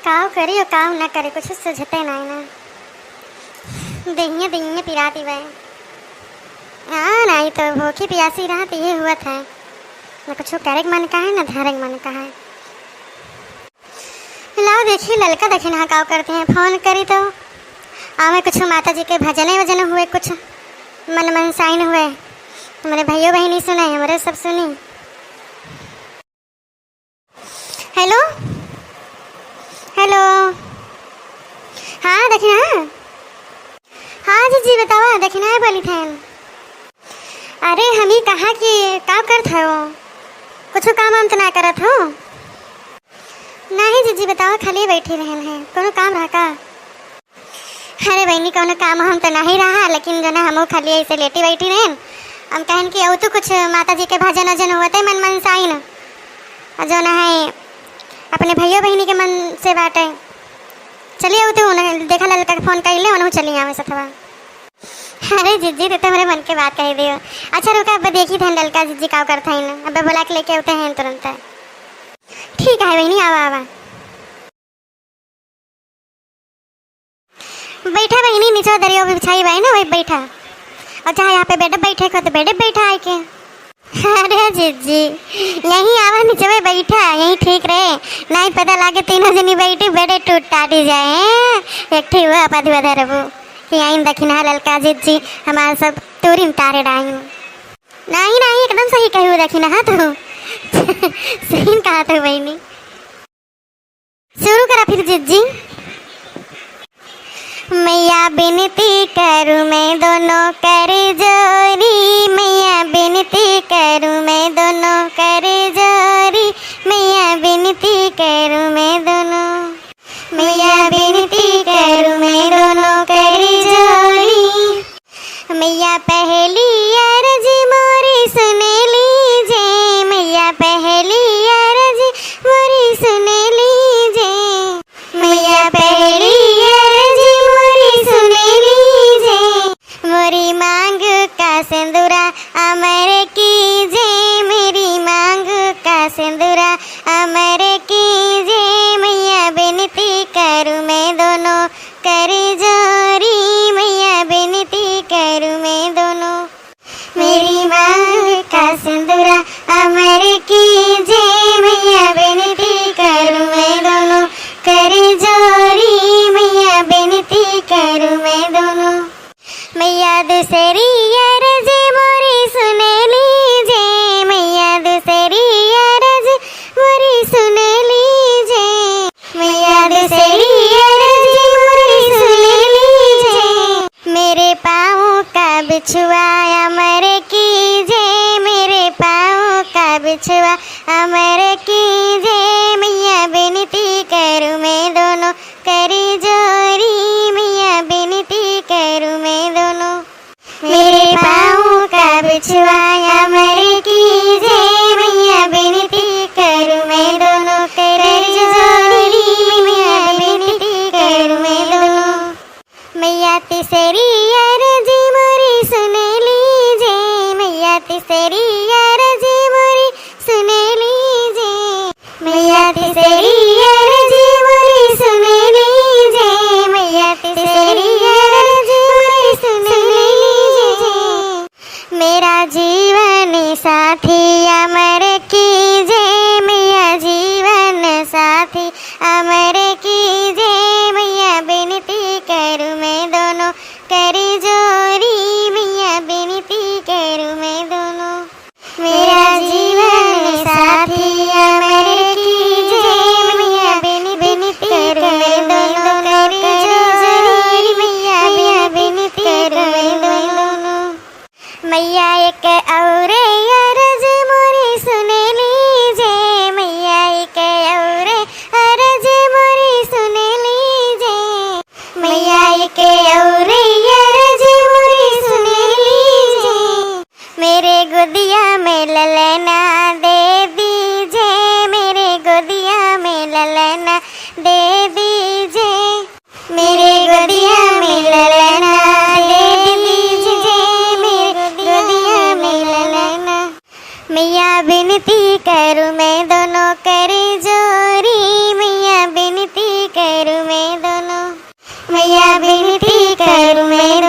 काव करी और काव ना करे कुछ सुझते नहीं ना। दहिए पिराती वह हाँ नहीं तो भूखी प्यासी रहती ये हुआ था न कुछ करे मन का है न धरे मन का है। लाओ देखिए ललका देखिए ना काव करते हैं फोन करी तो आवे कुछ माता जी के भजने वजन हुए कुछ मन मनसाइन हुए हमारे भाइयों बहनी सुने हमारे सब सुनी। हेलो हेलो हाँ देखिए हाँ जी बतावा देखिए ना बोली थे। अरे हम ही कहा कि का करत हो कुछ काम हम तो ना करत हो। नहीं जी बताओ खाली बैठी रहन है कोनो काम रहा का। अरे बहनी कोनो काम हम तो नहीं रहा लेकिन जो ना हम खाली ऐसे लेटी बैठी रहन हम कहन कि औ तो कुछ माता जी के भजन वजन होते मन मनसाइन जो ना है अपने भाइयों बहनी के मन से बाटे चलिए वो तो देखा ललका के फोन कर ले उन्होंने चलिए आवे सथवा। अरे जिज्जी तो मेरे मन के बात कह दियो। अच्छा रुका अब देखी थे ललका जिज्जी का करता है ना अब बुला के लेके आते हैं तुरंत। ठीक है बहनी आवा आवा बैठा बहनी नीचे दरिया भी बिछाई हुआ है ना वही बैठा और चाहे यहाँ पे बेड बैठे को तो बेड बैठा है के। अरे जिज्जी यहीं आवा नीचे में बैठा यहीं ठीक रहे नहीं पता लागे तीनों जनी बैठी बेडे टूट टाटी जाए एक ठीक हुआ आपाधी बधा रहो कि यहीं दखिना ललका जिज्जी हमारे सब तूरी में तारे डाई। नहीं एकदम सही कही दखिना हाँ तो सही कहा तो बहनी शुरू करा फिर जिज्जी। मैया बिनती करूँ मैं दोनों कर जोरी मैया बिनती करूँ मैं दोनों कर जोरी मैया बिनती करूँ मैं दोनों मैया बिनती करूँ मैं दोनों कर जोरी मैया पहली अर्ज मोरी सुन लीजे मैया पहली अर्ज मोरी सुन लीजे मैया पहली मोरी मांग का सिंदूरा अमर कीजे मेरी मांग का सिंदूरा अमर कीजे मैया बिनती करूँ मैं दोनों कर जोरी मैया बिनती करूँ मैं दोनों मेरी मांग का सिंदूरा अमर कीजे मैया बिनती करूँ मैं दोनों कर जोरी मैया बिनती करूँ मैं दोनों मैया दूसरी अर्ज मोरी सुन लीजे मैया दूसरी अर्ज मोरी सुन लीजे मैया दूसरी अर्ज मोरी सुन लीजे मेरे पाँव का बिछुआ अमर कीजे मेरे पाँव का बिछुआ अमर कीजे मैया बिनती करूँ मैं दोनों कर जोरी मैया बिनती करूँ मैं दोनों मेरे पाँव का बिछुआ अमर कीजे मैया बिनती करूँ मैं दोनों कर जोरी मैया बिनती करूँ मैं दोनों मैया तीसरी अर्ज मोरी सुन लीजे मैया तीसरी अर्ज मोरी सुन लीजे मैया तीसरी अर्ज मोरी सुन लीजे मैया तीसरी अर्ज मोरी सुन लीजे मेरा जीवन साथी अमर कीजे मैया जीवन साथी अमर कीजे मैया बिनती करूँ मैं दोनों कर जोरी मैया बिनती करूँ मैं दोनों मेरा जीवन साथी अमर कीजे मैया बिनती करूँ मैं दोनों कर जोरी मैया बिनती करूँ मैं दोनों मैया एक और अर्ज मोरी सुन लीजे मैया एक और अर्ज मोरी सुन लीजे मैया एक और अर्ज मोरी सुन लीजे मेरे गोदिया में ललना दे दीजे मेरे गोदिया में ललना दे दीजे मेरे गोदिया में ललना दे दीजे मेरे गोदिया में ललना मैया बिनती करूँ मैं दोनों कर जोरी मैया बिनती मैया विनती करूं मैं